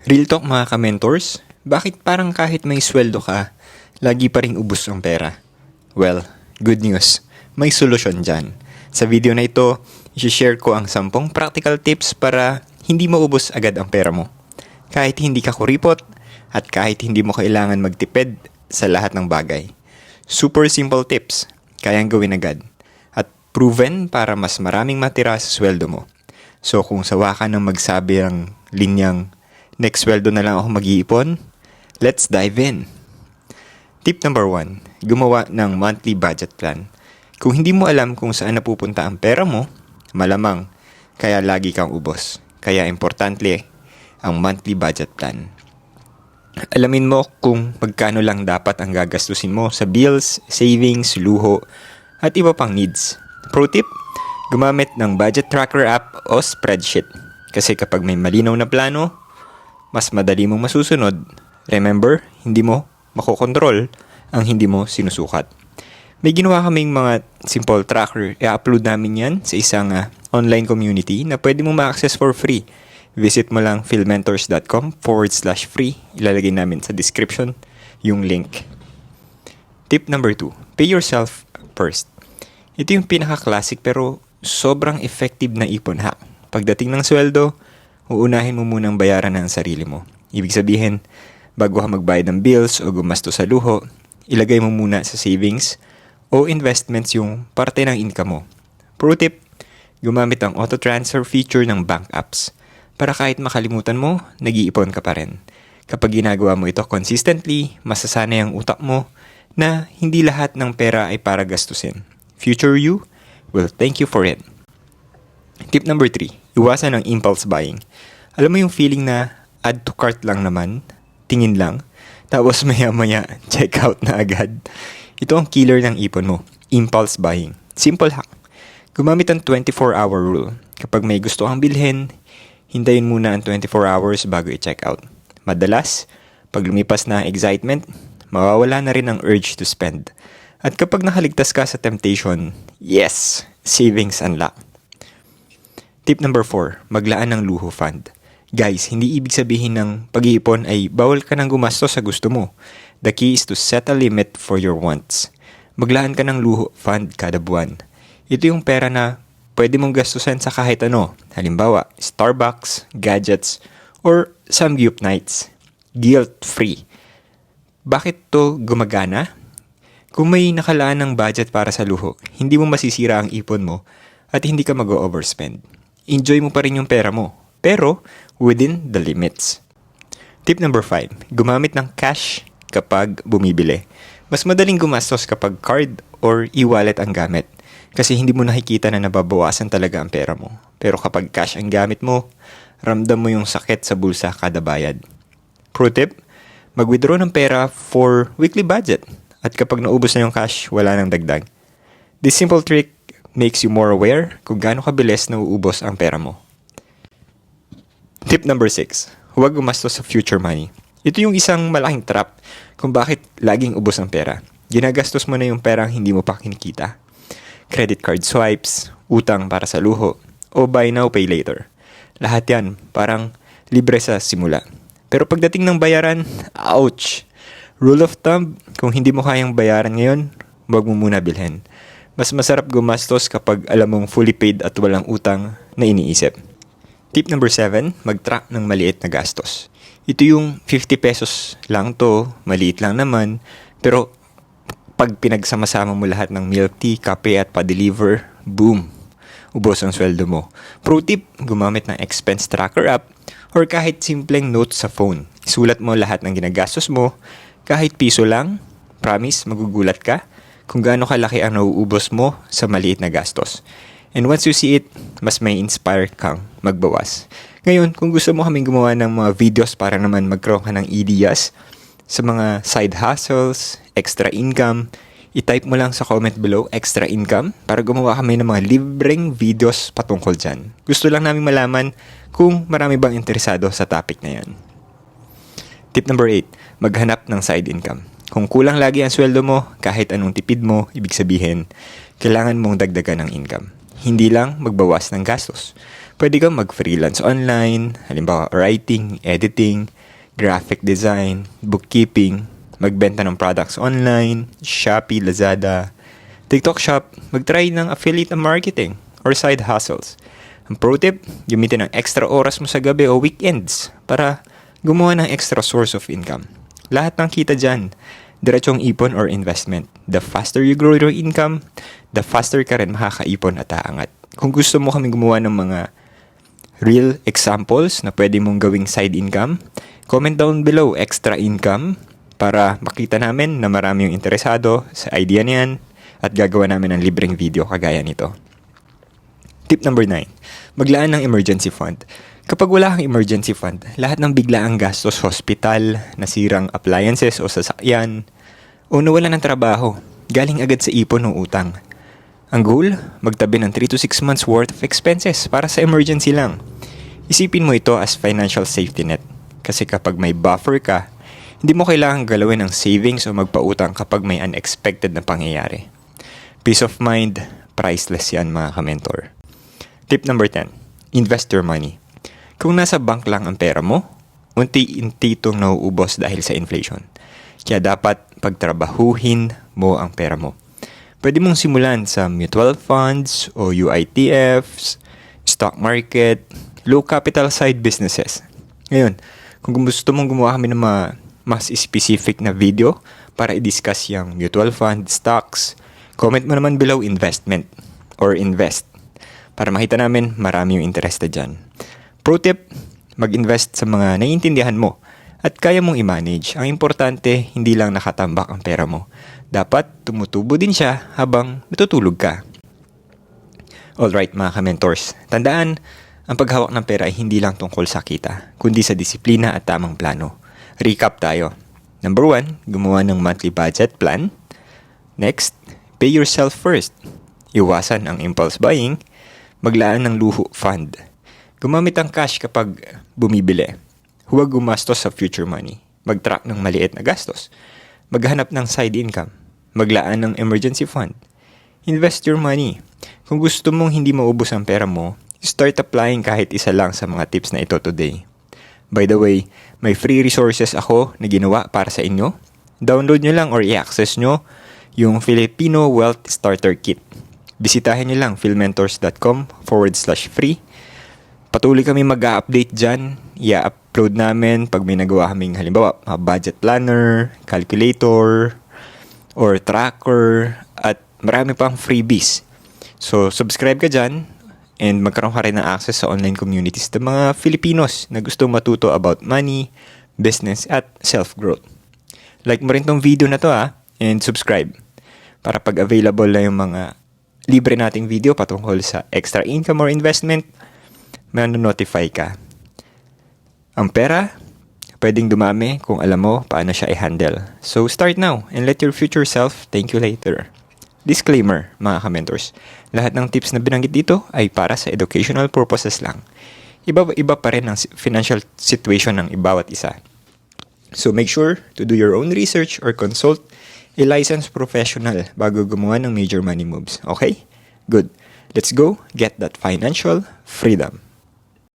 Real talk mga ka-mentors, bakit parang kahit may sweldo ka, lagi pa ring ubos ang pera? Well, good news, may solusyon dyan. Sa video na ito, i-share ko ang 10 practical tips para hindi maubos agad ang pera mo. Kahit hindi ka kuripot at kahit hindi mo kailangan magtipid sa lahat ng bagay. Super simple tips, kayang gawin agad. At proven para mas maraming matira sa sweldo mo. So kung sawa ka ng magsabi ang linyang next sweldo na lang ako mag-iipon, let's dive in. Tip number 1, gumawa ng monthly budget plan. Kung hindi mo alam kung saan napupunta ang pera mo, malamang kaya lagi kang ubos. Kaya importante ang monthly budget plan. Alamin mo kung magkano lang dapat ang gagastusin mo sa bills, savings, luho, at iba pang needs. Pro tip, gumamit ng budget tracker app o spreadsheet. Kasi kapag may malinaw na plano, mas madali mong masusunod. Remember, hindi mo makokontrol ang hindi mo sinusukat. May ginawa kaming mga simple tracker. I-upload namin yan sa isang online community na pwede mo ma-access for free. Visit mo lang philmentors.com/free. Ilalagay namin sa description yung link. Tip number 2, pay yourself first. Ito yung pinaka-classic pero sobrang effective na ipon hack. Pagdating ng sweldo, uunahin mo munang bayaran ang sarili mo. Ibig sabihin, bago ka magbayad ng bills o gumasto sa luho, ilagay mo muna sa savings o investments yung parte ng income mo. Pro tip, gumamit ang auto-transfer feature ng bank apps para kahit makalimutan mo, nag-iipon ka pa rin. Kapag ginagawa mo ito consistently, masasanay ang utak mo na hindi lahat ng pera ay para gastusin. Future you will thank you for it. Tip number 3, iwasan ang impulse buying. Alam mo yung feeling na add to cart lang naman, tingin lang, tapos maya-maya check out na agad. Ito ang killer ng ipon mo, impulse buying. Simple hack. Gumamit ang 24-hour rule. Kapag may gusto kang bilhin, hintayin muna ang 24 hours bago i-check out. Madalas, pag lumipas na ang excitement, mawawala na rin ang urge to spend. At kapag nakaligtas ka sa temptation, yes, savings unlock. Tip number 4, maglaan ng luho fund. Guys, hindi ibig sabihin ng pag-iipon ay bawal ka nang gumastos sa gusto mo. The key is to set a limit for your wants. Maglaan ka ng luho fund kada buwan. Ito yung pera na pwede mong gastusan sa kahit ano. Halimbawa, Starbucks, gadgets, or samgyup nights. Guilt-free. Bakit to gumagana? Kung may nakalaan ng budget para sa luho, hindi mo masisira ang ipon mo at hindi ka mag-overspend. Enjoy mo pa rin yung pera mo, pero within the limits. Tip number 5, gumamit ng cash kapag bumibili. Mas madaling gumastos kapag card or e-wallet ang gamit kasi hindi mo nakikita na nababawasan talaga ang pera mo. Pero kapag cash ang gamit mo, ramdam mo yung sakit sa bulsa kada bayad. Pro tip, mag-withdraw ng pera for weekly budget at kapag naubos na yung cash, wala nang dagdag. This simple trick makes you more aware kung gaano kabilis nauubos ang pera mo. Tip number 6, huwag gumastos sa future money. Ito yung isang malaking trap kung bakit laging ubos ang pera. Ginagastos mo na yung perang hindi mo pa kinikita. Credit card swipes, utang para sa luho, o buy now pay later. Lahat yan parang libre sa simula. Pero pagdating ng bayaran, ouch! Rule of thumb, kung hindi mo kayang bayaran ngayon, huwag mo muna bilhin. Mas masarap gumastos kapag alam mong fully paid at walang utang na iniisip. Tip number 7, mag-track ng maliit na gastos. Ito yung 50 pesos lang to, maliit lang naman, pero pag pinagsama-sama mo lahat ng milk tea, kape at pa-deliver, boom! Ubos ang sweldo mo. Pro tip, gumamit ng expense tracker app or kahit simpleng note sa phone. Isulat mo lahat ng ginagastos mo, kahit piso lang, promise magugulat ka kung gaano kalaki ang nauubos mo sa maliit na gastos. And once you see it, mas may inspire kang magbawas. Ngayon, kung gusto mo kaming gumawa ng mga videos para naman magkaroon ka ng ideas sa mga side hustles, extra income, i-type mo lang sa comment below, extra income, para gumawa kami ng mga libreng videos patungkol dyan. Gusto lang namin malaman kung marami bang interesado sa topic na yan. Tip number 8, maghanap ng side income. Kung kulang lagi ang sweldo mo, kahit anong tipid mo, ibig sabihin, kailangan mong dagdagan ng income. Hindi lang magbawas ng gastos. Pwede kang mag-freelance online, halimbawa writing, editing, graphic design, bookkeeping, magbenta ng products online, Shopee, Lazada, TikTok Shop, mag-try ng affiliate marketing or side hustles. Ang pro tip, gamitin ang extra oras mo sa gabi o weekends para gumawa ng extra source of income. Lahat ng kita dyan, diretsong ipon or investment. The faster you grow your income, the faster ka rin makakaipon at aangat. Kung gusto mo kami gumawa ng mga real examples na pwede mong gawing side income, comment down below extra income para makita namin na marami yung interesado sa idea niyan at gagawa namin ng libreng video kagaya nito. Tip number 9. Maglaan ng emergency fund. Kapag wala kang emergency fund, lahat ng biglaang gastos, hospital, nasirang appliances o sasakyan, o nawalan ng trabaho, galing agad sa ipon o utang. Ang goal, magtabi ng 3 to 6 months worth of expenses para sa emergency lang. Isipin mo ito as financial safety net. Kasi kapag may buffer ka, hindi mo kailangang galawin ng savings o magpautang kapag may unexpected na pangyayari. Peace of mind, priceless yan mga ka-mentor. Tip number 10. Invest your money. Kung nasa bank lang ang pera mo, unti-unti itong nauubos dahil sa inflation. Kaya dapat pagtrabahuhin mo ang pera mo. Pwede mong simulan sa mutual funds o UITFs, stock market, low capital side businesses. Ngayon, kung gusto mong gumawa kami ng mas specific na video para i-discuss yung mutual fund, stocks, comment mo naman below investment or invest para makita namin marami yung interested dyan. Pro tip, mag-invest sa mga naiintindihan mo at kaya mong i-manage. Ang importante, hindi lang nakatambak ang pera mo. Dapat tumutubo din siya habang natutulog ka. Alright mga ka-mentors, tandaan, ang paghawak ng pera ay hindi lang tungkol sa kita, kundi sa disiplina at tamang plano. Recap tayo. Number 1, gumawa ng monthly budget plan. Next, pay yourself first. Iwasan ang impulse buying. Maglaan ng luho fund. Gumamit ang cash kapag bumibili. Huwag gumastos sa future money. Mag-track ng maliit na gastos. Maghanap ng side income. Maglaan ng emergency fund. Invest your money. Kung gusto mong hindi maubos ang pera mo, start applying kahit isa lang sa mga tips na ito today. By the way, may free resources ako na ginawa para sa inyo. Download nyo lang or i-access nyo yung Filipino Wealth Starter Kit. Bisitahin nyo lang philmentors.com/free. Patuloy kami mag-update dyan. I-upload namin pag may nagawa kaming halimbawa, budget planner, calculator, or tracker, at marami pang freebies. So, subscribe ka dyan and magkaroon ka rin ng access sa online communities ng mga Filipinos na gusto matuto about money, business, at self-growth. Like mo rin tong video na to and subscribe para pag available na yung mga libre nating video patungkol sa extra income or investment, may-notify ka. Ang pera, pwedeng dumami kung alam mo paano siya i-handle. So start now and let your future self thank you later. Disclaimer, mga ka-mentors, lahat ng tips na binanggit dito ay para sa educational purposes lang. Iba pa rin ang financial situation ng bawat isa. So make sure to do your own research or consult a licensed professional bago gumawa ng major money moves. Okay? Good. Let's go get that financial freedom.